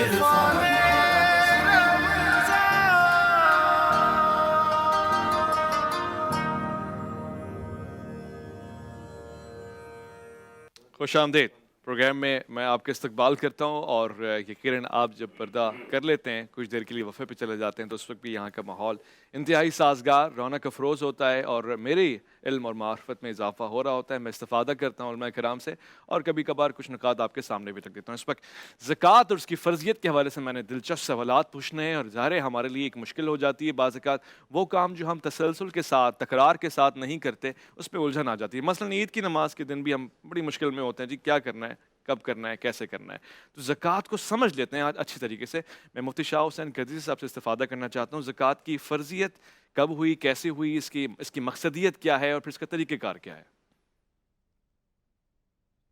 خوش آمدید پروگرام میں میں آپ کا استقبال کرتا ہوں، اور یقیناً آپ جب پردہ کر لیتے ہیں کچھ دیر کے لیے وقفے پہ چلے جاتے ہیں تو اس وقت بھی یہاں کا ماحول انتہائی سازگار، رونق افروز ہوتا ہے، اور میری علم اور معرفت میں اضافہ ہو رہا ہوتا ہے۔ میں استفادہ کرتا ہوں علماء کرام سے، اور کبھی کبھار کچھ نکات آپ کے سامنے بھی رکھ دیتا ہوں۔ اس وقت زکوٰۃ اور اس کی فرضیت کے حوالے سے میں نے دلچسپ سوالات پوچھنے ہیں، اور ظاہر ہے ہمارے لیے ایک مشکل ہو جاتی ہے بعض اوقات وہ کام جو ہم تسلسل کے ساتھ تکرار کے ساتھ نہیں کرتے، اس پہ الجھن آ جاتی ہے۔ مثلاً عید کی نماز کے دن بھی ہم بڑی مشکل میں ہوتے ہیں، جی کیا کرنا ہے، کب کرنا ہے، کیسے کرنا ہے۔ تو زکوٰۃ کو سمجھ لیتے ہیں آج اچھی طریقے سے۔ میں مفتی شاہ حسین قدری صاحب سے استفادہ کرنا چاہتا ہوں، زکوٰۃ کی فرضیت کب ہوئی، کیسے ہوئی، اس کی مقصدیت کیا ہے، اور پھر اس کا طریقہ کار کیا ہے؟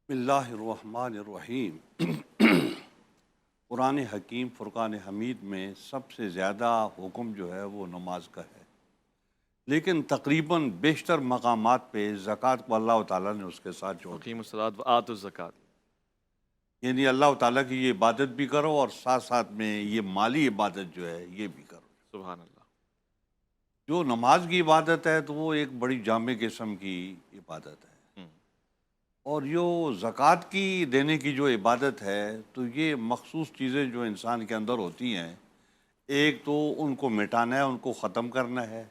بسم اللہ الرحمن الرحیم۔ قرآن حکیم فرقان حمید میں سب سے زیادہ حکم جو ہے وہ نماز کا ہے، لیکن تقریباً بیشتر مقامات پہ زکوٰۃ کو اللہ تعالیٰ نے اس کے ساتھ جوڑ دیا، اقیموا الصلاۃ وآتوا الزکوٰۃ۔ یعنی اللہ تعالیٰ کی یہ عبادت بھی کرو اور ساتھ ساتھ میں یہ مالی عبادت جو ہے یہ بھی کرو۔ سبحان اللہ۔ جو نماز کی عبادت ہے تو وہ ایک بڑی جامع قسم کی عبادت ہے، اور جو زکوٰۃ کی دینے کی جو عبادت ہے تو یہ مخصوص چیزیں جو انسان کے اندر ہوتی ہیں، ایک تو ان کو مٹانا ہے، ان کو ختم کرنا ہے،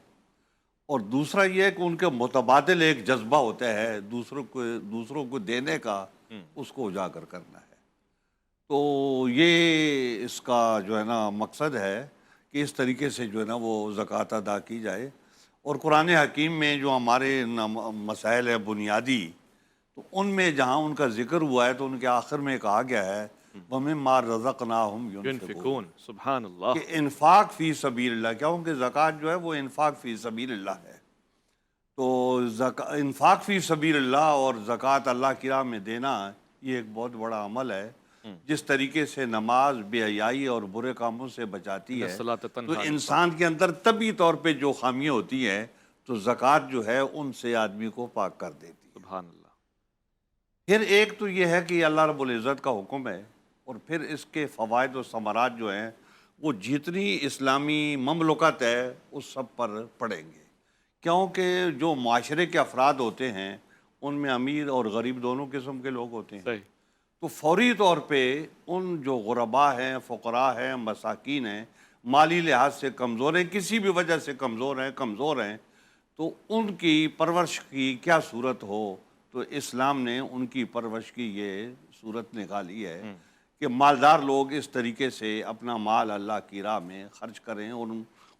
اور دوسرا یہ ہے کہ ان کے متبادل ایک جذبہ ہوتا ہے دوسروں کو دینے کا، اس کو اجاگر کرنا ہے۔ تو یہ اس کا جو ہے نا مقصد ہے کہ اس طریقے سے جو ہے نا وہ زکوٰۃ ادا کی جائے۔ اور قرآن حکیم میں جو ہمارے مسائل ہیں بنیادی، تو ان میں جہاں ان کا ذکر ہوا ہے تو ان کے آخر میں کہا گیا ہے وَمِمَّا رَزَقْنَاهُمْ يُنْفِقُونَ، سبحان اللہ۔ کہ انفاق فی سبیل اللہ، کیونکہ زکوٰۃ جو ہے وہ انفاق فی سبیل اللہ ہے۔ تو انفاق فی سبیل اللہ اور زکوٰۃ اللہ کی راہ میں دینا یہ ایک بہت بڑا عمل ہے۔ جس طریقے سے نماز بے حیائی اور برے کاموں سے بچاتی ہے، تو انسان کے اندر طبعی طور پہ جو خامیاں ہوتی ہیں تو زکوٰۃ جو ہے ان سے آدمی کو پاک کر دیتی ہے۔ سبحان اللہ۔ پھر ایک تو یہ ہے کہ اللہ رب العزت کا حکم ہے، اور پھر اس کے فوائد و ثمرات جو ہیں وہ جتنی اسلامی مملکت ہے اس سب پر پڑیں گے، کیونکہ جو معاشرے کے افراد ہوتے ہیں ان میں امیر اور غریب دونوں قسم کے لوگ ہوتے ہیں۔ صحیح۔ تو فوری طور پہ ان جو غرباء ہیں، فقراء ہیں، مساکین ہیں، مالی لحاظ سے کمزور ہیں، کسی بھی وجہ سے کمزور ہیں، تو ان کی پرورش کی کیا صورت ہو، تو اسلام نے ان کی پرورش کی یہ صورت نکالی ہے کہ مالدار لوگ اس طریقے سے اپنا مال اللہ کی راہ میں خرچ کریں اور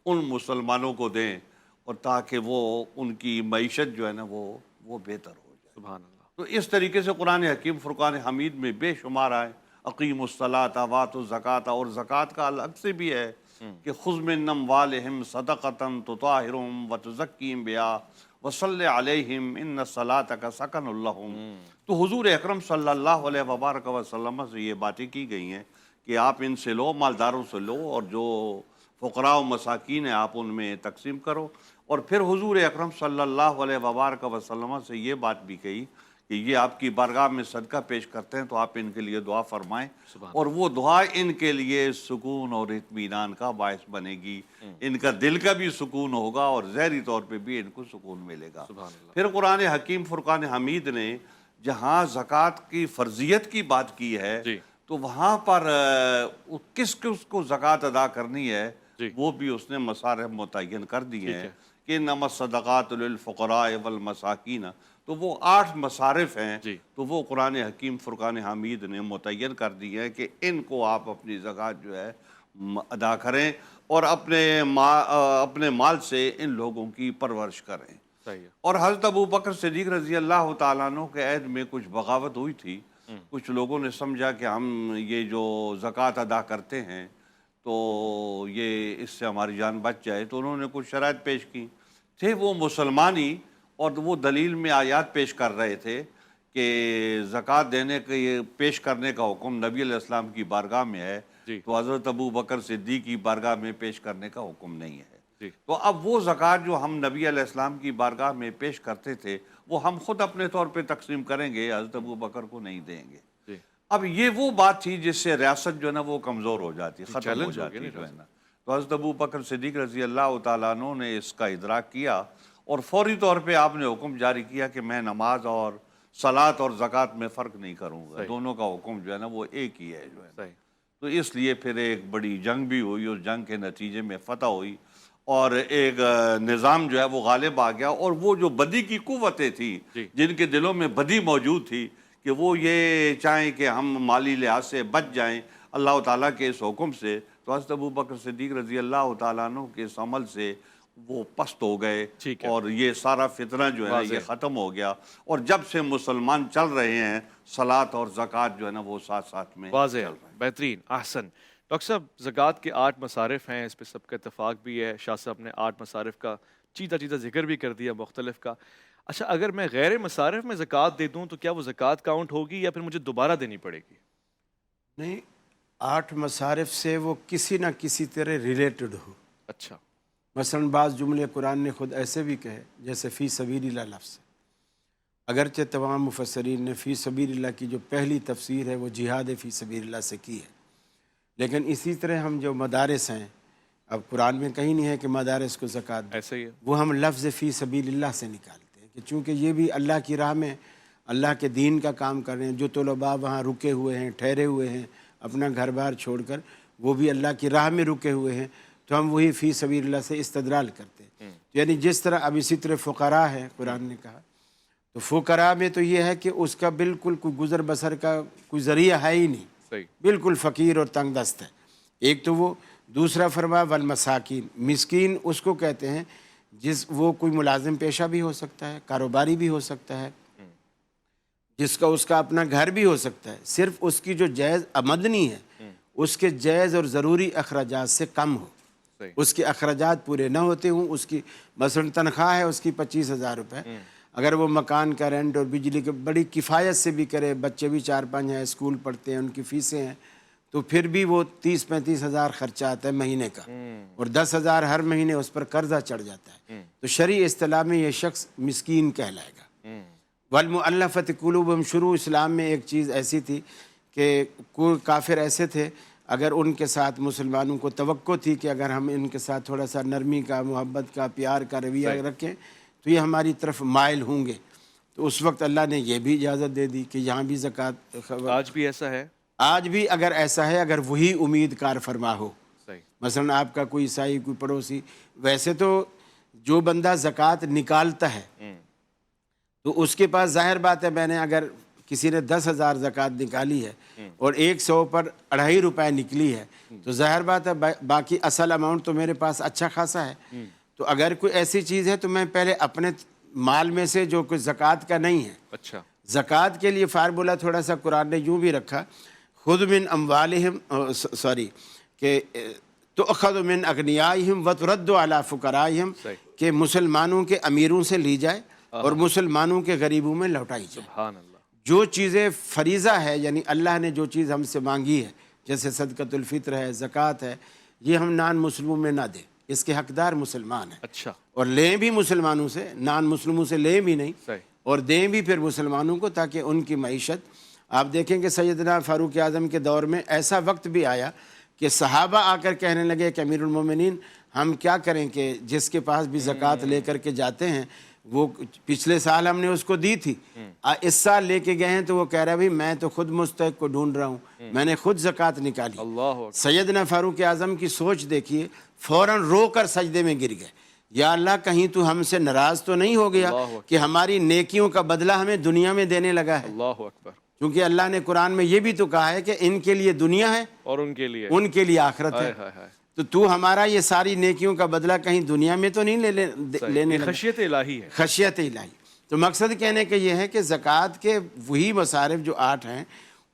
ان مسلمانوں کو دیں، اور تاکہ وہ ان کی معیشت جو ہے نا وہ بہتر ہو جائے۔ سبحان اللہ۔ تو اس طریقے سے قرآن حکیم فرقان حمید میں بے شمار آئے اقیموا الصلاۃ وآتوا الزکوٰۃ، اور زکوٰۃ کا الگ سے بھی ہے کہ خذ من اموالہم صدقۃ تطہرہم وتزکیہم بہا وصلی علیہم ان صلاتک سکن لہم۔ تو حضور اکرم صلی اللہ علیہ وبارک وسلم سے یہ باتیں کی گئی ہیں کہ آپ ان سے لو، مالداروں سے لو، اور جو فقراء و مساکین ہیں آپ ان میں تقسیم کرو۔ اور پھر حضور اکرم صلی اللہ علیہ وبارک وسلم سے یہ بات بھی کہی کہ یہ آپ کی بارگاہ میں صدقہ پیش کرتے ہیں تو آپ ان کے لیے دعا فرمائیں، اور وہ دعا ان کے لیے سکون اور اطمینان کا باعث بنے گی، ان کا دل کا بھی سکون ہوگا اور ظاہری طور پہ بھی ان کو سکون ملے گا۔ پھر قرآن حکیم فرقان حمید نے جہاں زکوٰۃ کی فرضیت کی بات کی ہے تو وہاں پر کس کو زکوٰۃ ادا کرنی ہے وہ بھی اس نے مصارف متعین کر دی ہیں کہ انما الصدقات للفقراء والمساکین، تو وہ 8 مصارف ہیں، تو وہ قرآن حکیم فرقان حمید نے متعین کر دی ہے کہ ان کو آپ اپنی زکوٰۃ جو ہے ادا کریں اور اپنے مال سے ان لوگوں کی پرورش کریں۔ اور حضرت ابو بکر صدیق رضی اللہ تعالیٰ عنہ کے عہد میں کچھ بغاوت ہوئی تھی، کچھ لوگوں نے سمجھا کہ ہم یہ جو زکوٰۃ ادا کرتے ہیں تو یہ اس سے ہماری جان بچ جائے، تو انہوں نے کچھ شرائط پیش کی تھے، وہ مسلمان ہی، اور وہ دلیل میں آیات پیش کر رہے تھے کہ زکوٰۃ دینے کے پیش کرنے کا حکم نبی علیہ السلام کی بارگاہ میں ہے، تو حضرت ابو بکر صدیق کی بارگاہ میں پیش کرنے کا حکم نہیں ہے۔ تو اب وہ زکوٰۃ جو ہم نبی علیہ السلام کی بارگاہ میں پیش کرتے تھے وہ ہم خود اپنے طور پہ تقسیم کریں گے، حضرت ابو بکر کو نہیں دیں گے۔ اب یہ وہ بات تھی جس سے ریاست جو ہے نا وہ کمزور ہو جاتی، ختم ہو چیلنج ہو جاتی گیا جو ہے نا۔ تو حضرت ابو بکر صدیق رضی اللہ تعالیٰ عنہ نے اس کا ادراک کیا اور فوری طور پہ آپ نے حکم جاری کیا کہ میں نماز اور صلاۃ اور زکوٰۃ میں فرق نہیں کروں گا، دونوں کا حکم جو ہے نا وہ ایک ہی ہے جو ہے نا۔ صحیح۔ تو اس لیے پھر ایک بڑی جنگ بھی ہوئی، اس جنگ کے نتیجے میں فتح ہوئی اور ایک نظام جو ہے وہ غالب آ گیا، اور وہ جو بدی کی قوتیں تھیں جن کے دلوں میں بدی موجود تھی کہ وہ یہ چاہیں کہ ہم مالی لحاظ سے بچ جائیں اللہ تعالیٰ کے اس حکم سے، تو حضرت ابو بکر صدیق رضی اللہ تعالیٰ عنہ کے اس عمل سے وہ پست ہو گئے اور یہ سارا فتنہ جو ہے نا یہ ختم ہو گیا، اور جب سے مسلمان چل رہے ہیں صلاۃ اور زکوٰۃ جو ہے نا وہ ساتھ ساتھ میں واضح ہے۔ بہترین، احسن۔ ڈاکٹر صاحب، زکوٰۃ کے 8 مصارف ہیں، اس پہ سب کا اتفاق بھی ہے، شاہ صاحب نے 8 مصارف کا چیتا ذکر بھی کر دیا مختلف کا۔ اچھا، اگر میں غیر مصارف میں زکوٰۃ دے دوں تو کیا وہ زکوٰۃ کاؤنٹ ہوگی یا پھر مجھے دوبارہ دینی پڑے گی؟ نہیں، 8 مصارف سے وہ کسی نہ کسی طرح ریلیٹڈ ہو۔ اچھا، مثلا بعض جملے قرآن نے خود ایسے بھی کہے، جیسے فی سبیل اللہ لفظ، اگرچہ تمام مفسرین نے فی سبیل اللہ کی جو پہلی تفسیر ہے وہ جہاد فی سبیل اللہ سے کی ہے، لیکن اسی طرح ہم جو مدارس ہیں، اب قرآن میں کہیں نہیں ہے کہ مدارس کو زکوٰۃ دیں، ایسے ہی ہے۔ وہ ہم لفظ فی سبیل اللہ سے نکالتے ہیں کہ چونکہ یہ بھی اللہ کی راہ میں اللہ کے دین کا کام کر رہے ہیں، جو طلباء وہاں رکے ہوئے ہیں، ٹھہرے ہوئے ہیں اپنا گھر بار چھوڑ کر، وہ بھی اللہ کی راہ میں رکے ہوئے ہیں، تو ہم وہی فی سبیل اللہ سے استدلال کرتے ہیں۔ یعنی جس طرح اب اسی طرح فقراء ہے، قرآن نے کہا تو فقراء میں تو یہ ہے کہ اس کا بالکل کوئی گزر بسر کا کوئی ذریعہ ہے ہی نہیں، صحیح، بالکل فقیر اور تنگ دست ہے۔ ایک تو وہ، دوسرا فرما والمساکین، مسکین اس کو کہتے ہیں وہ کوئی ملازم پیشہ بھی ہو سکتا ہے، کاروباری بھی ہو سکتا ہے، جس کا اس کا اپنا گھر بھی ہو سکتا ہے، صرف اس کی جو جائز آمدنی ہے اس کے جائز اور ضروری اخراجات سے کم ہو، اس کے اخراجات پورے نہ ہوتے ہوں، اس کی مثلا تنخواہ ہے اس کی 25,000 روپے، اگر وہ مکان کا رینٹ اور بجلی کے بڑی کفایت سے بھی کرے، بچے بھی 4-5 ہیں، اسکول پڑھتے ہیں، ان کی فیسیں ہیں، تو پھر بھی وہ 30-35 ہزار خرچہ آتا ہے مہینے کا، اور 10,000 ہر مہینے اس پر قرضہ چڑھ جاتا ہے، تو شرعی اصطلاح میں یہ شخص مسکین کہلائے گا۔ والمؤلفۃ قلوبہم، شروع اسلام میں ایک چیز ایسی تھی کہ کوئی کافر ایسے تھے، اگر ان کے ساتھ مسلمانوں کو توقع تھی کہ اگر ہم ان کے ساتھ تھوڑا سا نرمی کا، محبت کا، پیار کا رویہ رکھیں تو یہ ہماری طرف مائل ہوں گے، تو اس وقت اللہ نے یہ بھی اجازت دے دی کہ یہاں بھی زکوٰۃ۔ آج بھی ایسا ہے؟ آج بھی اگر ایسا ہے، اگر وہی امید کار فرما ہو، صحیح، مثلا آپ کا کوئی عیسائی، کوئی پڑوسی، ویسے تو جو بندہ زکوٰۃ نکالتا ہے تو اس کے پاس ظاہر بات ہے، میں نے اگر کسی نے 10,000 زکوٰۃ نکالی ہے اور 100 پر 2.5 روپے نکلی ہے تو ظاہر بات ہے باقی اصل اماؤنٹ تو میرے پاس اچھا خاصا ہے، تو اگر کوئی ایسی چیز ہے تو میں پہلے اپنے مال میں سے جو کوئی زکوٰۃ کا نہیں ہے، اچھا، زکوٰۃ کے لیے فارمولہ تھوڑا سا قرآن نے یوں بھی رکھا، خذ من اموالہم، کہ تؤخذ من اغنیائہم وترد علی فقرائہم، کہ مسلمانوں کے امیروں سے لی جائے اور مسلمانوں کے غریبوں میں لوٹائی جائے۔ سبحان اللہ۔ جو چیزیں فریضہ ہے، یعنی اللہ نے جو چیز ہم سے مانگی ہے، جیسے صدقۃ الفطر ہے، زکوٰۃ ہے، یہ ہم نان مسلموں میں نہ دیں، اس کے حقدار مسلمان ہیں، اچھا، اور لیں بھی مسلمانوں سے، نان مسلموں سے لیں بھی نہیں، صحیح، اور دیں بھی پھر مسلمانوں کو، تاکہ ان کی معیشت۔ آپ دیکھیں کہ سیدنا فاروق اعظم کے دور میں ایسا وقت بھی آیا کہ صحابہ آ کر کہنے لگے کہ امیر المومنین ہم کیا کریں کہ جس کے پاس بھی زکوٰۃ لے کر کے جاتے ہیں، وہ پچھلے سال ہم نے اس کو دی تھی، اس سال لے کے گئے ہیں تو وہ کہہ رہا ہے میں تو خود مستحق کو ڈھونڈ رہا ہوں، میں نے خود زکوٰۃ نکالی۔ اللہ، سیدنا فاروق اعظم کی سوچ دیکھیے، فوراً رو کر سجدے میں گر گئے، یا اللہ کہیں تو ہم سے ناراض تو نہیں ہو گیا کہ ہماری نیکیوں کا بدلہ ہمیں دنیا میں دینے لگا ہے، اللہ اکبر، کیونکہ اللہ نے قرآن میں یہ بھی تو کہا ہے کہ ان کے لیے دنیا ہے اور ان کے لیے آخرت ہے، تو ہمارا یہ ساری نیکیوں کا بدلہ کہیں دنیا میں تو نہیں لینے لگا۔ خشیت الہی ہے، خشیت الہی۔ تو مقصد کہنے کا یہ ہے کہ زکوٰۃ کے وہی مصارف جو 8 ہیں،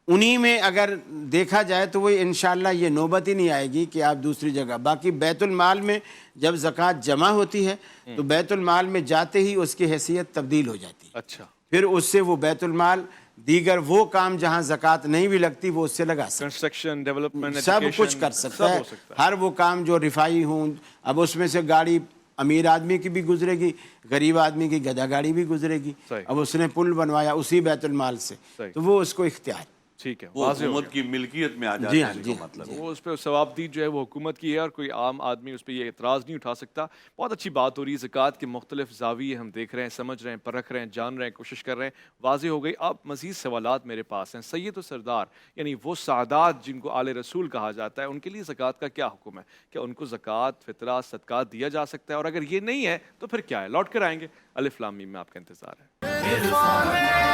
انہی میں اگر دیکھا جائے تو وہ انشاءاللہ یہ نوبت ہی نہیں آئے گی کہ آپ دوسری جگہ، باقی بیت المال میں جب زکوٰۃ جمع ہوتی ہے تو بیت المال میں جاتے ہی اس کی حیثیت تبدیل ہو جاتی ہے، اچھا، پھر اس سے وہ بیت المال دیگر وہ کام جہاں زکوٰۃ نہیں بھی لگتی وہ اس سے لگا سکتا ہے، کنسٹرکشن، ڈیولپمنٹ، سب کچھ کر سکتا ہے، ہر وہ کام جو رفائی ہوں، اب اس میں سے گاڑی امیر آدمی کی بھی گزرے گی، غریب آدمی کی گدھا گاڑی بھی گزرے گی، اب اس نے پل بنوایا اسی بیت المال سے تو وہ اس کو اختیار۔ ٹھیک ہے، وہ واضح ہو حکومت گیا۔ کی ملکیت میں آ جاتے جی ہیں، ہاں، اس جی کا ہاں، مطلب جی ہے۔ وہ اس پہ ثوابدید جو ہے وہ حکومت کی ہے اور کوئی عام آدمی اس پہ یہ اعتراض نہیں اٹھا سکتا۔ بہت اچھی بات ہو رہی ہے، زکوٰۃ کے مختلف زاویے ہم دیکھ رہے ہیں، سمجھ رہے ہیں، پرکھ رہے ہیں، جان رہے ہیں، کوشش کر رہے ہیں، واضح ہو گئی۔ اب مزید سوالات میرے پاس ہیں۔ سید و سردار یعنی وہ سادات جن کو آل رسول کہا جاتا ہے، ان کے لیے زکوٰۃ کا کیا حکم ہے؟ کیا ان کو زکوٰۃ، فطرہ، صدقات دیا جا سکتا ہے؟ اور اگر یہ نہیں ہے تو پھر کیا ہے؟ لوٹ کر آئیں گے، الف لام میم میں آپ کا انتظار ہے۔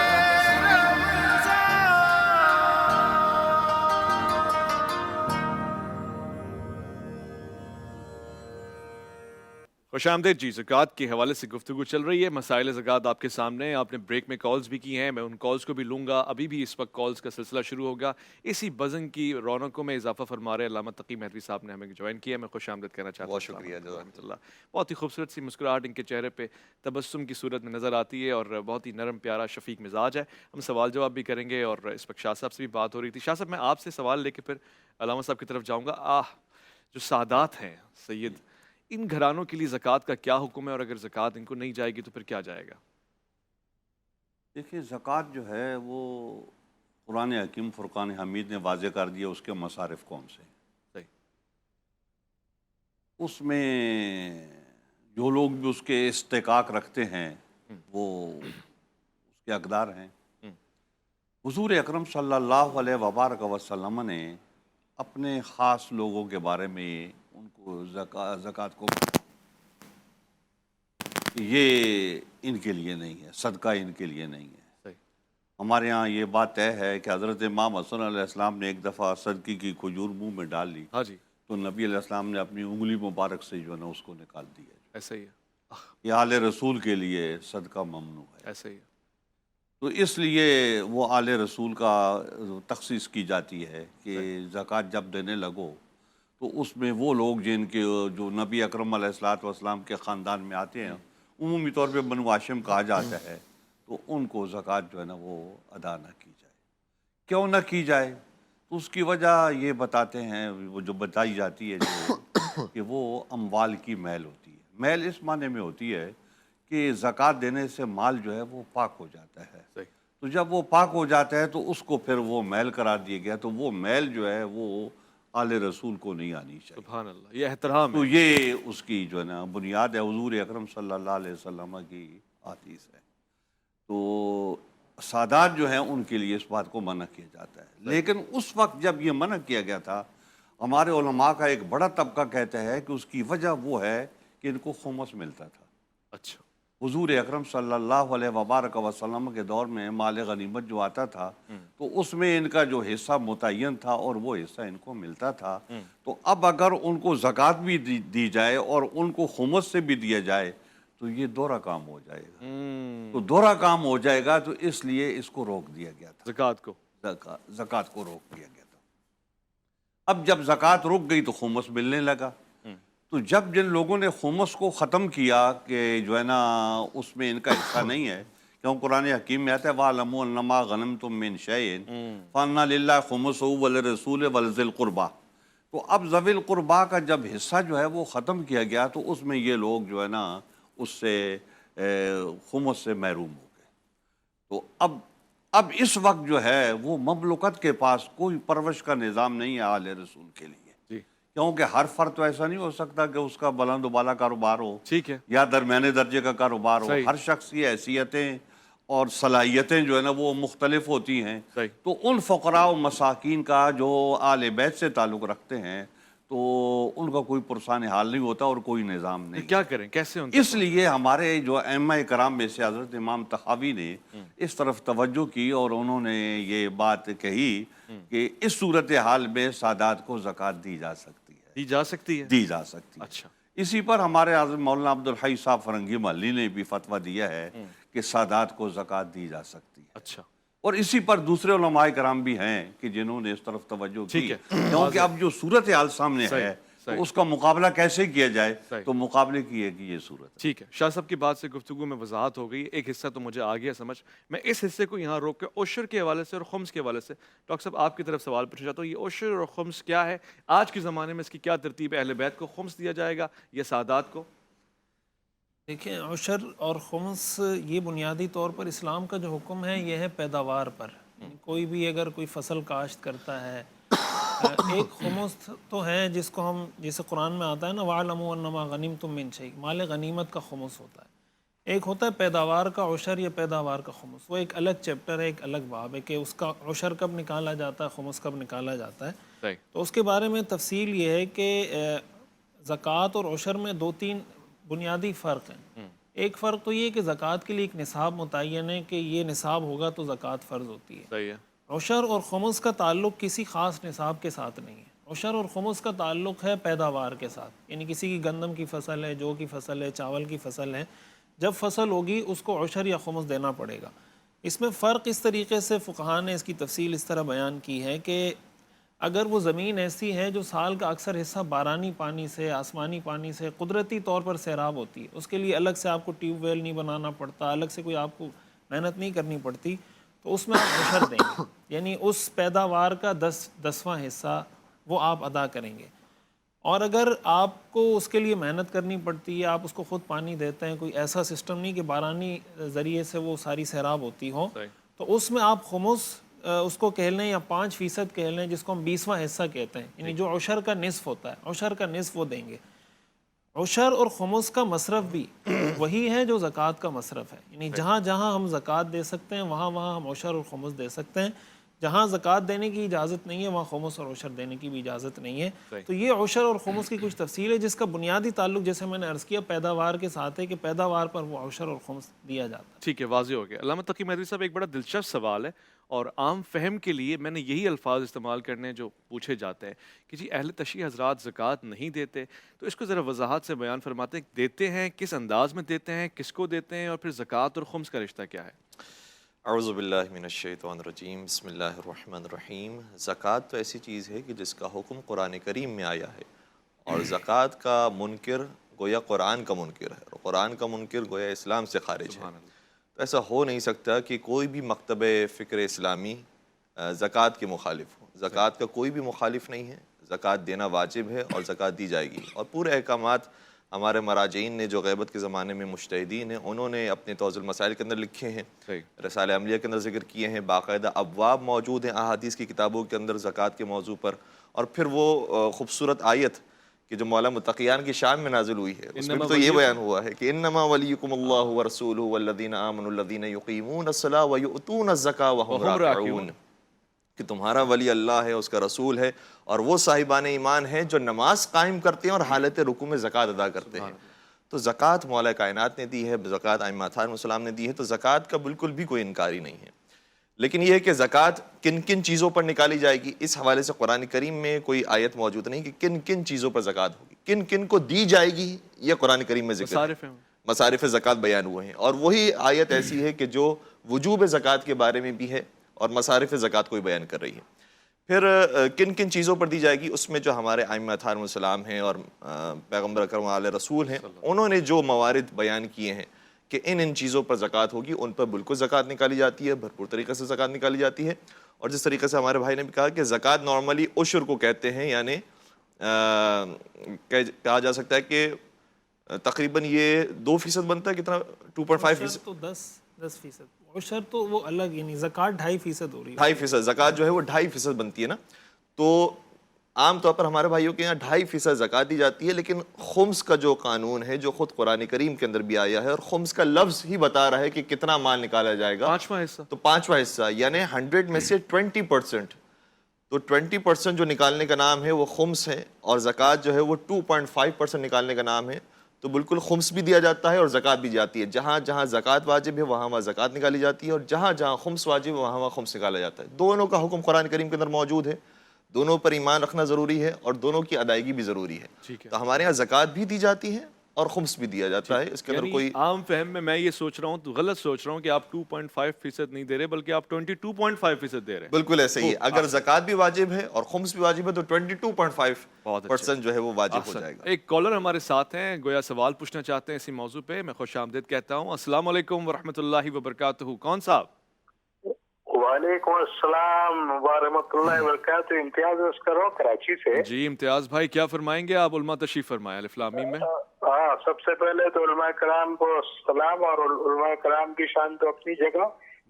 خوش آمدید جی، زکوٰۃ کے حوالے سے گفتگو چل رہی ہے، مسائل زکوٰۃ آپ کے سامنے ہیں۔ آپ نے بریک میں کالز بھی کی ہیں، میں ان کالز کو بھی لوں گا۔ ابھی بھی اس وقت کالز کا سلسلہ شروع ہوگا۔ اسی بزن کی رونقوں میں اضافہ فرما رہے علامہ تقی مہدوی صاحب نے ہمیں جوائن کیا ہے، میں خوش آمدید کہنا چاہتا ہوں۔ بہت شکریہ، السلام علیکم جزاک ورحمۃ اللہ۔ بہت ہی خوبصورت سی مسکراہٹ ان کے چہرے پہ تبسم کی صورت میں نظر آتی ہے اور بہت ہی نرم پیارا شفیق مزاج ہے۔ ہم سوال جواب بھی کریں گے اور اس وقت شاہ صاحب سے بھی بات ہو رہی تھی۔ شاہ صاحب، میں آپ سے سوال لے کے پھر علامہ صاحب کی طرف جاؤں گا۔ جو سادات ہیں سید، ان گھرانوں کے لیے زکوٰۃ کا کیا حکم ہے اور اگر زکوٰۃ ان کو نہیں جائے گی تو پھر کیا جائے گا؟ دیکھیے، زکوٰۃ جو ہے وہ قرآن حکیم فرقان حمید نے واضح کر دیا، اس کے مصارف کون سے ہیں۔ صحیح۔ اس میں جو لوگ بھی اس کے استحقاق رکھتے ہیں وہ اس کے حقدار ہیں۔ حضور اکرم صلی اللہ علیہ وبارک وسلم نے اپنے خاص لوگوں کے بارے میں ان کو زکوٰۃ کو یہ ان کے لیے نہیں ہے، صدقہ ان کے لیے نہیں ہے۔ صحیح۔ ہمارے ہاں یہ بات طے ہے کہ حضرت امام حسن علیہ السلام نے ایک دفعہ صدقے کی کھجور منہ میں ڈال لی ہاں جی، تو نبی علیہ السلام نے اپنی انگلی مبارک سے جو ہے نا اس کو نکال دیا۔ ایسا ہی ہے، یہ آل رسول کے لیے صدقہ ممنوع ہے، ایسا ہی ہے۔ تو اس لیے وہ آل رسول کا تخصیص کی جاتی ہے کہ زکوٰۃ جب دینے لگو تو اس میں وہ لوگ جن کے جو نبی اکرم علیہ الصلوۃ والسلام کے خاندان میں آتے ہیں، عمومی طور پہ بنو ہاشم کہا جاتا ہے، تو ان کو زکوٰۃ جو ہے نا وہ ادا نہ کی جائے۔ کیوں نہ کی جائے؟ تو اس کی وجہ یہ بتاتے ہیں، وہ جو بتائی جاتی ہے جو کہ وہ اموال کی میل ہوتی ہے۔ میل اس معنی میں ہوتی ہے کہ زکوٰۃ دینے سے مال جو ہے وہ پاک ہو جاتا ہے۔ صحیح۔ تو جب وہ پاک ہو جاتا ہے تو اس کو پھر وہ میل قرار دیا گیا، تو وہ میل جو ہے وہ آل رسول کو نہیں آنی چاہیے۔ سبحان اللہ، یہ احترام تو ہے۔ یہ اس کی جو ہے نا بنیاد ہے، حضور اکرم صلی اللہ علیہ وسلم کی حدیث ہے۔ تو سادات جو ہیں ان کے لیے اس بات کو منع کیا جاتا ہے، لیکن اس وقت جب یہ منع کیا گیا تھا، ہمارے علماء کا ایک بڑا طبقہ کہتا ہے کہ اس کی وجہ وہ ہے کہ ان کو خمس ملتا تھا۔ اچھا، حضور اکرم صلی اللہ علیہ وبارک وسلم کے دور میں مال غنیمت جو آتا تھا تو اس میں ان کا جو حصہ متعین تھا اور وہ حصہ ان کو ملتا تھا۔ تو اب اگر ان کو زکوٰۃ بھی دی جائے اور ان کو خمس سے بھی دیا جائے تو یہ دوہرا کام ہو جائے گا۔ تو دوہرا کام ہو جائے گا، تو اس لیے اس کو روک دیا گیا تھا، زکوٰۃ کو۔ زکوٰۃ کو روک دیا گیا تھا۔ اب جب زکوٰۃ رک گئی تو خمس ملنے لگا۔ تو جب جن لوگوں نے خمس کو ختم کیا کہ جو ہے نا اس میں ان کا حصہ نہیں ہے، کیوں قرآن حکیم میں آتا ہے وَاعْلَمُوا أَنَّمَا غَنِمْتُم مِّن شَيْءٍ فَأَنَّ لِلَّهِ خُمُسَهُ وَلِلرَّسُولِ وَلِذِي الْقُرْبَىٰ۔ تو اب ذوی القربا کا جب حصہ جو ہے وہ ختم کیا گیا تو اس میں یہ لوگ جو ہے نا اس سے خمس سے محروم ہو گئے۔ تو اب اس وقت جو ہے وہ مملکت کے پاس کوئی پرورش کا نظام نہیں ہے آل رسول کے لیے، کیونکہ ہر فرد تو ایسا نہیں ہو سکتا کہ اس کا بلند و بالا کاروبار ہو ٹھیک ہے، یا درمیانے درجے کا کاروبار ہو۔ صحیح۔ ہر شخص کی حیثیتیں اور صلاحیتیں جو ہے نا وہ مختلف ہوتی ہیں۔ صحیح۔ تو ان فقراء و مساکین کا جو آل بیت سے تعلق رکھتے ہیں تو ان کا کوئی پرسان حال نہیں ہوتا اور کوئی نظام نہیں۔ کیا کریں، کیسے ان اس لیے ہمارے جو ائمہ کرام میں سے حضرت امام طحاوی نے اس طرف توجہ کی اور انہوں نے یہ بات کہی کہ اس صورتحال میں سادات کو زکوٰۃ دی جا سکتی ہے، دی جا سکتی ہے؟ دی جا سکتی ہے۔ اچھا، اسی پر ہمارے اعظم مولانا عبدالحی صاحب فرنگی محلی نے بھی فتویٰ دیا ہے کہ سادات کو زکوٰۃ دی جا سکتی ہے، اچھا، اور اسی پر دوسرے علماء کرام بھی ہیں کہ جنہوں نے اس طرف توجہ کی، ٹھیک ہے۔ کیونکہ اب جو صورتحال سامنے ہے تو اس کا مقابلہ کیسے کیا جائے، تو مقابلے کی ایک یہ صورت ہے۔ ٹھیک ہے، شاہ صاحب کی بات سے گفتگو میں وضاحت ہو گئی، ایک حصہ تو مجھے آ گیا سمجھ۔ میں اس حصے کو یہاں روک کے عشر کے حوالے سے اور خمس کے حوالے سے ڈاکٹر صاحب آپ کی طرف سوال پوچھنا چاہتا ہوں، یہ عشر اور خمس کیا ہے آج کے زمانے میں، اس کی کیا ترتیب ہے؟ اہل بیت کو خمس دیا جائے گا یا سادات کو؟ دیکھیں، عشر اور خمس یہ بنیادی طور پر اسلام کا جو حکم ہے یہ ہے پیداوار پر، کوئی بھی اگر کوئی فصل کاشت کرتا ہے، ایک خمس تو ہے جس کو ہم، جیسے قرآن میں آتا ہے نا وَاعْلَمُوا أَنَّمَا غَنِمْتُم مِّن شَيْءٍ، مال غنیمت کا خمس ہوتا ہے. ایک ہوتا ہے پیداوار کا عشر یا پیداوار کا خمس، وہ ایک الگ چیپٹر ہے، ایک الگ باب ہے کہ اس کا عشر کب نکالا جاتا ہے، خمس کب نکالا جاتا ہے. صحیح. تو اس کے بارے میں تفصیل یہ ہے کہ زکوٰۃ اور عشر میں 2-3 بنیادی فرق ہیں. ایک فرق تو یہ کہ زکوٰۃ کے لیے ایک نصاب متعین ہے کہ یہ نصاب ہوگا تو زکوٰۃ فرض ہوتی ہے. صحیح ہے. عشر اور خمس کا تعلق کسی خاص نصاب کے ساتھ نہیں ہے. عشر اور خمس کا تعلق ہے پیداوار کے ساتھ، یعنی کسی کی گندم کی فصل ہے، جو کی فصل ہے، چاول کی فصل ہے، جب فصل ہوگی اس کو عشر یا خمس دینا پڑے گا. اس میں فرق اس طریقے سے فقہاء نے اس کی تفصیل اس طرح بیان کی ہے کہ اگر وہ زمین ایسی ہے جو سال کا اکثر حصہ بارانی پانی سے، آسمانی پانی سے قدرتی طور پر سیراب ہوتی ہے، اس کے لیے الگ سے آپ کو ٹیوب ویل نہیں بنانا پڑتا، الگ سے کوئی آپ کو محنت نہیں کرنی پڑتی، تو اس میں آپ عشر دیں گے، یعنی اس پیداوار کا 10واں حصہ وہ آپ ادا کریں گے. اور اگر آپ کو اس کے لیے محنت کرنی پڑتی ہے، آپ اس کو خود پانی دیتے ہیں، کوئی ایسا سسٹم نہیں کہ بارانی ذریعے سے وہ ساری سیراب ہوتی ہو، تو اس میں آپ خمس اس کو کہہ لیں یا 5% کہہ لیں، جس کو ہم 20واں حصہ کہتے ہیں، یعنی جو عشر کا نصف ہوتا ہے، عشر کا نصف وہ دیں گے. عشر اور خمس کا مصرف بھی وہی ہے جو زکوٰۃ کا مصرف ہے، یعنی جہاں جہاں ہم زکوٰۃ دے سکتے ہیں وہاں وہاں ہم عشر اور خمس دے سکتے ہیں. جہاں زکوٰۃ دینے کی اجازت نہیں ہے وہاں خمس اور عشر دینے کی بھی اجازت نہیں ہے. تو یہ عشر اور خمس کی کچھ تفصیل ہے جس کا بنیادی تعلق، جیسے میں نے عرض کیا، پیداوار کے ساتھ ہے کہ پیداوار پر وہ عشر اور خمس دیا جاتا ہے. ٹھیک ہے، واضح ہو گیا. علامہ تقی مہدوی صاحب، ایک بڑا دلچسپ سوال ہے اور عام فہم کے لیے میں نے یہی الفاظ استعمال کرنے جو پوچھے جاتے ہیں کہ جی اہل تشیع حضرات زکوٰۃ نہیں دیتے، تو اس کو ذرا وضاحت سے بیان فرماتے ہیں، دیتے ہیں کس انداز میں دیتے ہیں، کس کو دیتے ہیں، اور پھر زکوٰۃ اور خمس کا رشتہ کیا ہے؟ اعوذ باللہ من الشیطان الرجیم، بسم اللہ الرحمن الرحیم. زکوٰۃ تو ایسی چیز ہے کہ جس کا حکم قرآن کریم میں آیا ہے، اور زکوٰۃ کا منکر گویا قرآن کا منکر ہے، اور قرآن کا منکر گویا اسلام سے خارج ہے. تو ایسا ہو نہیں سکتا کہ کوئی بھی مکتب فکر اسلامی زکوٰۃ کے مخالف ہو. زکوٰۃ کا کوئی بھی مخالف نہیں ہے، زکوٰۃ دینا واجب ہے اور زکوٰۃ دی جائے گی. اور پورے احکامات ہمارے مراجعین نے جو غیبت کے زمانے میں مجتہدین ہیں انہوں نے اپنے توضیح المسائل کے اندر لکھے ہیں، رسالہ عملیہ کے اندر ذکر کیے ہیں، باقاعدہ ابواب موجود ہیں احادیث کی کتابوں کے اندر زکوٰۃ کے موضوع پر. اور پھر وہ خوبصورت آیت کہ جو مولا متقیان کی شان میں نازل ہوئی ہے، اس میں بھی تو یہ بیان ہوا ہے کہ انما ولیکم اللہ ورسولہ والذین آمنوا الذین یقیمون الصلاۃ ویؤتون الزکاۃ وہم راکعون، کہ تمہارا ولی اللہ ہے، اس کا رسول ہے، اور وہ صاحبان ایمان ہیں جو نماز قائم کرتے ہیں اور حالت رکوع میں زکوٰۃ ادا کرتے ہیں. تو زکوٰۃ مولا کائنات نے دی ہے، زکوٰۃ ائمہ علیہ السلام نے دی ہے، تو زکوٰۃ کا بالکل بھی کوئی انکاری نہیں ہے. لیکن یہ ہے کہ زکوٰۃ کن کن چیزوں پر نکالی جائے گی، اس حوالے سے قرآن کریم میں کوئی آیت موجود نہیں کہ کن کن چیزوں پر زکوٰۃ ہوگی، کن کن کو دی جائے گی، یہ قرآن کریم میں ذکر ہے. مصارف زکوٰۃ بیان ہوئے ہیں، اور وہی آیت ایسی ہے کہ جو وجوب زکوٰۃ کے بارے میں بھی ہے اور مصارف زکوٰۃ کو بیان کر رہی ہے. پھر کن کن چیزوں پر دی جائے گی، اس میں جو ہمارے ائمہ علیہ السلام ہیں اور پیغمبر اکرم علیہ رسول ہیں، انہوں نے جو موارد بیان کیے ہیں کہ ان چیزوں پر زکوٰۃ ہوگی، ان پر بالکل زکوٰۃ نکالی جاتی ہے، بھرپور طریقے سے زکوٰۃ نکالی جاتی ہے. اور جس طریقے سے ہمارے بھائی نے بھی کہا کہ زکوٰۃ نارملی عشر کو کہتے ہیں، یعنی کہا جا سکتا ہے کہ تقریباً یہ 2% بنتا ہے، کتنا 2.5%، تو 10%. عشر تو وہ الگ، یعنی زکوٰۃ 2.5% ہو رہی ہے، 2.5%. زکوٰۃ جو ہے وہ 2.5% بنتی ہے نا. تو عام طور پر ہمارے بھائیوں کے یہاں 2.5% زکوٰۃ دی جاتی ہے. لیکن خمس کا جو قانون ہے، جو خود قرآن کریم کے اندر بھی آیا ہے، اور خمس کا لفظ ہی بتا رہا ہے کہ کتنا مال نکالا جائے گا، 5واں حصہ. تو 5واں حصہ، یعنی 100 میں سے 20%. تو 20% جو نکالنے کا نام ہے وہ خمس ہے، اور زکوٰۃ جو ہے وہ 2.5% نکالنے کا نام ہے. تو بالکل خمس بھی دیا جاتا ہے اور زکوٰۃ بھی جاتی ہے. جہاں جہاں زکوٰۃ واجب ہے وہاں وہاں زکوٰۃ نکالی جاتی ہے، اور جہاں جہاں خمس واجب ہے وہاں وہاں خمس نکالا جاتا ہے. دونوں کا حکم قرآن کریم کے اندر موجود ہے، دونوں پر ایمان رکھنا ضروری ہے اور دونوں کی ادائیگی بھی ضروری ہے. تو ہمارے یہاں زکوٰۃ بھی دی جاتی ہے اور خمس بھی دیا جاتا ہے. اس کے اندر کوئی عام فہم میں یہ سوچ رہا ہوں تو غلط سوچ رہا ہوں کہ آپ 2.5% نہیں دے رہے بلکہ آپ 22.5% دے رہے ہیں. بالکل ایسے ہی ہے. اگر زکوٰۃ بھی واجب ہے اور خمس بھی واجب ہے تو 22.5% جو ہے وہ واجب ہو جائے گا. ایک کالر ہمارے ساتھ ہیں، گویا سوال پوچھنا چاہتے ہیں اسی موضوع پہ. میں خوش آمدید کہتا ہوں. السلام علیکم ورحمۃ اللہ وبرکاتہ. کون صاحب؟ وعلیکم السلام ورحمۃ اللہ وبرکاتہ. امتیاز کر رہا ہوں کراچی سے. جی امتیاز بھائی، کیا فرمائیں گے آپ؟ علماء تشریف فرمائیں الف لام میم میں. سب سے پہلے تو علماء کرام کو سلام، اور علماء کرام کی شان تو اپنی جگہ،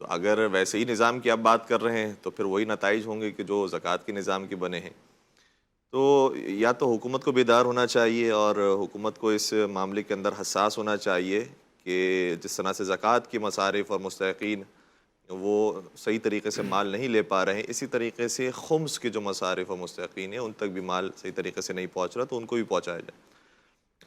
تو اگر ویسے ہی نظام کی آپ بات کر رہے ہیں تو پھر وہی نتائج ہوں گے کہ جو زکوٰۃ کے نظام کے بنے ہیں. تو یا تو حکومت کو بیدار ہونا چاہیے اور حکومت کو اس معاملے کے اندر حساس ہونا چاہیے کہ جس طرح سے زکوٰۃ کے مصارف اور مستحقین وہ صحیح طریقے سے مال نہیں لے پا رہے ہیں، اسی طریقے سے خمس کے جو مصارف اور مستحقین ہیں ان تک بھی مال صحیح طریقے سے نہیں پہنچ رہا، تو ان کو بھی پہنچایا جائے.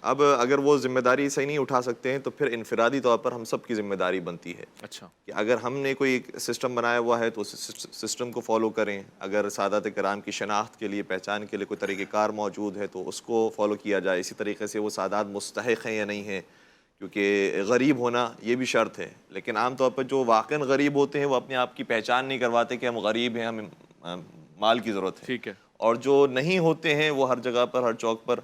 اب اگر وہ ذمہ داری صحیح نہیں اٹھا سکتے ہیں تو پھر انفرادی طور پر ہم سب کی ذمہ داری بنتی ہے. اچھا. کہ اگر ہم نے کوئی سسٹم بنایا ہوا ہے تو اس سسٹم کو فالو کریں. اگر سادات کرام کی شناخت کے لیے، پہچان کے لیے کوئی طریقہ کار موجود ہے تو اس کو فالو کیا جائے. اسی طریقے سے وہ سادات مستحق ہیں یا نہیں ہیں، کیونکہ غریب ہونا یہ بھی شرط ہے. لیکن عام طور پر جو واقعاً غریب ہوتے ہیں وہ اپنے آپ کی پہچان نہیں کرواتے کہ ہم غریب ہیں، ہمیں مال کی ضرورت ہے. ٹھیک ہے. اور جو نہیں ہوتے ہیں وہ ہر جگہ پر، ہر چوک پر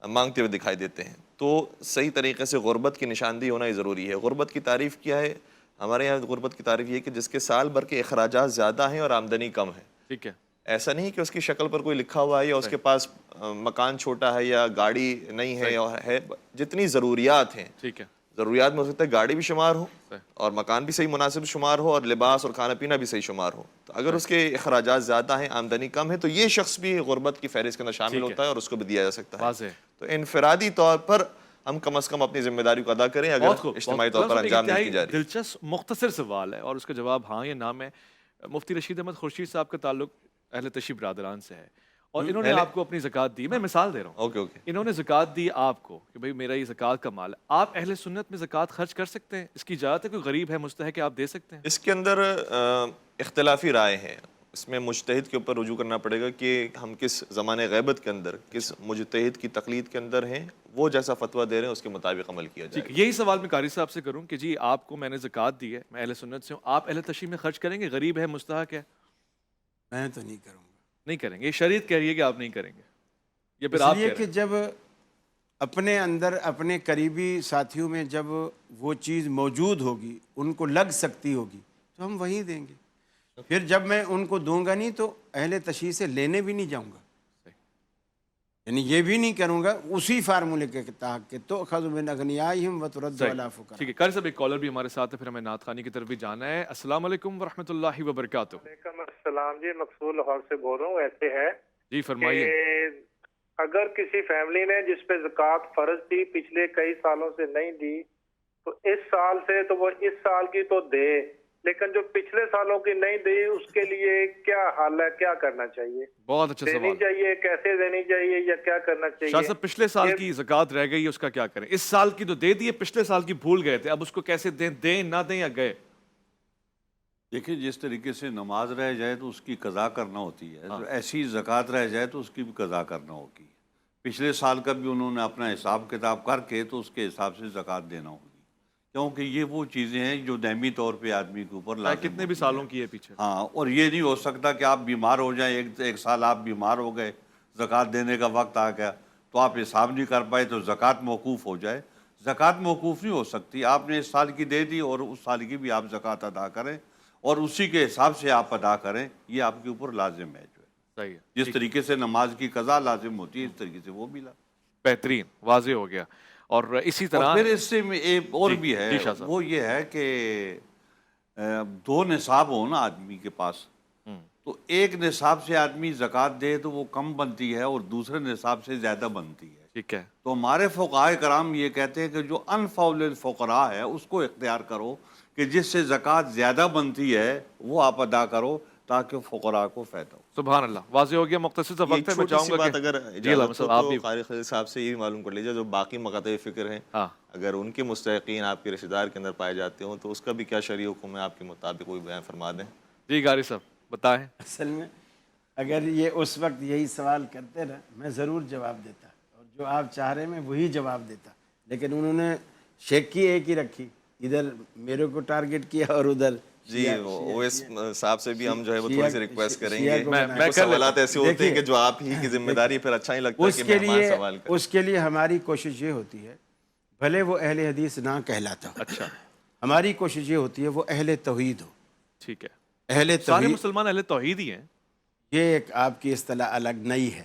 مانگتے ہوئے دکھائی دیتے ہیں. تو صحیح طریقے سے غربت کی نشاندہی ہونا ہی ضروری ہے. غربت کی تعریف کیا ہے ہمارے یہاں؟ غربت کی تعریف یہ ہے کہ جس کے سال بھر کے اخراجات زیادہ ہیں اور آمدنی کم ہے. ٹھیک ہے. ایسا نہیں کہ اس کی شکل پر کوئی لکھا ہوا ہے یا اس کے پاس مکان چھوٹا ہے یا گاڑی نہیں ہے، یا ہے جتنی ضروریات ہیں. ٹھیک ہے. ضروریات میں ہو سکتا ہے گاڑی بھی شمار ہو اور مکان بھی صحیح مناسب شمار ہو اور لباس اور کھانا پینا بھی صحیح شمار ہو. تو اگر اس کے اخراجات زیادہ ہیں، آمدنی کم ہے، تو یہ شخص بھی غربت کی فہرست کے اندر شامل ہوتا ہے اور اس کو بھی دیا جا سکتا ہے. واضح. تو انفرادی طور پر ہم کم از کم اپنی ذمہ داری کو ادا کریں اگر اجتماعی طور پر انجام نہیں کی جا رہی. دلچسپ مختصر سوال ہے اور اس کا جواب ہاں یا نہ میں. مفتی رشید احمد خورشید صاحب کا تعلق اہل تشیع برادران سے ہے اور انہوں نے آپ کو اپنی زکوٰۃ دی. میں مثال دے رہا ہوں. اوکے. انہوں نے زکوٰۃ دی آپ کو کہ بھئی میرا یہ زکوٰۃ کا مال ہے. آپ اہل سنت میں زکوٰۃ خرچ کر سکتے ہیں؟ اس کی اجازت ہے؟ کوئی غریب ہے، مستحق ہے، آپ دے سکتے ہیں؟ اس کے اندر اختلافی رائے ہیں. اس میں مجتہد کے اوپر رجوع کرنا پڑے گا کہ ہم کس زمانے غیبت کے اندر، کس مجتہد کی تقلید کے اندر ہیں، وہ جیسا فتویٰ دے رہے ہیں اس کے مطابق عمل کیا جائے. یہی سوال میں قاری صاحب سے کروں کہ جی آپ کو میں نے زکوٰۃ دی ہے، میں اہل سنت سے ہوں، آپ اہل تشیع میں خرچ کریں گے؟ غریب ہے، مستحق ہے. میں تو نہیں کروں گا. نہیں کریں گے؟ یہ شریعت کہہ رہی ہے کہ آپ نہیں کریں گے. یہ پھر اس آپ لیے کہ جب اپنے اندر اپنے قریبی ساتھیوں میں جب وہ چیز موجود ہوگی، ان کو لگ سکتی ہوگی، تو ہم وہیں دیں گے. پھر جب میں ان کو دوں گا نہیں تو اہل تشیع سے لینے بھی نہیں جاؤں گا. یعنی یہ بھی نہیں کروں گا اسی فارمولے کے تحت کہ تو خذ من اغنیائہم وترد علی فقراء. ٹھیک ہے. قاری صاحب ایک کالر بھی ہمارے ساتھ ہے، پھر ہمیں نعت خوانی کی طرف بھی جانا ہے. السلام علیکم ورحمۃ اللہ وبرکاتہ. وعلیکم السلام جی، مقصود لاہور سے بول رہا ہوں. ایسے ہے جی فرمائیے. کہ اگر کسی فیملی نے جس پہ زکوٰۃ فرض تھی پچھلے کئی سالوں سے نہیں دی تو اس سال سے تو وہ اس سال کی تو دے، لیکن جو پچھلے سالوں کی نہیں دی اس کے لیے کیا حال ہے، کیا کرنا چاہیے؟ بہت اچھا دینی سوال. چاہیے، کیسے دینی چاہیے، یا کیا کرنا چاہیے؟ شاہ صاحب پچھلے سال کی زکوٰۃ رہ گئی، اس کا کیا کریں؟ اس سال کی تو دے دی ہے، پچھلے سال کی بھول گئے تھے، اب اس کو کیسے دیں نہ دیں یا گئے؟ دیکھیں جس طریقے سے نماز رہ جائے تو اس کی قضا کرنا ہوتی ہے، تو ایسی زکوٰۃ رہ جائے تو اس کی بھی قضا کرنا ہوگی. پچھلے سال کا بھی انہوں نے اپنا حساب کتاب کر کے تو اس کے حساب سے زکوٰۃ دینا ہوگی، کیونکہ یہ وہ چیزیں ہیں جو دائمی طور پہ آدمی کے اوپر لازم کتنے بھی سالوں کی ہے پیچھے. ہاں، اور یہ نہیں ہو سکتا کہ آپ بیمار ہو جائیں، ایک سال آپ بیمار ہو گئے، زکوٰۃ دینے کا وقت آ گیا تو آپ حساب نہیں کر پائے تو زکوٰۃ موقوف ہو جائے. زکوٰۃ موقوف نہیں ہو سکتی. آپ نے اس سال کی دے دی اور اس سال کی بھی آپ زکوٰۃ ادا کریں اور اسی کے حساب سے آپ ادا کریں، یہ آپ کے اوپر لازم ہے. جو ہے صحیح ہے. جس طریقے سے نماز کی قضا لازم ہوتی ہے اس طریقے سے وہ بھی لازم. بہترین، واضح ہو گیا. اور اسی طرح اور پھر اس سے ایک اور بھی ہے، وہ یہ ہے کہ دو نصاب ہو نا آدمی کے پاس، تو ایک نصاب سے آدمی زکوٰۃ دے تو وہ کم بنتی ہے اور دوسرے نصاب سے زیادہ بنتی ہے. ٹھیک ہے. تو ہمارے فقہائے کرام یہ کہتے ہیں کہ جو انفع للفقراء ہے اس کو اختیار کرو کہ جس سے زکوٰۃ زیادہ بنتی ہے وہ آپ ادا کرو تاکہ فقراء کو فائدہ ہو. سبحان اللہ، واضح ہو گیا. مختصر سا وقت ہے، میں چاہوں گا کہ اگر اجازت ہو تو قاری خلیل صاحب سے یہ معلوم کر لیجیے جو باقی مقاطع فکر ہیں، اگر ان کے مستحقین آپ کے رشتہ دار کے اندر پائے جاتے ہوں تو اس کا بھی کیا شرعی حکم ہے آپ کے مطابق، کوئی بیان فرما دیں. جی قاری صاحب بتائیں. اصل میں اگر یہ اس وقت یہی سوال کرتے نا میں ضرور جواب دیتا، اور جو آپ چاہ رہے میں وہی جواب دیتا، لیکن انہوں نے شیکی ایک ہی رکھی، ادھر میرے کو ٹارگٹ کیا اور ادھر. جی اویس صاحب سے بھی ہم جو ہے وہ تھوڑی سی ریکویسٹ کریں گے. میں سوالات ایسے ہوتے ہیں کہ جو آپ ہی کی ذمہ داری پھر اچھا ہی لگتا ہے کہ مہمان سوال کریں. اس کے لیے ہماری کوشش یہ ہوتی ہے، بھلے وہ اہل حدیث نہ کہلاتا ہو، اچھا ہماری کوشش یہ ہوتی ہے وہ اہل توحید ہو. ٹھیک ہے. اہل سارے توحید، مسلمان اہل توحید ہی ہیں. یہ ایک آپ کی اصطلاح الگ نہیں ہے.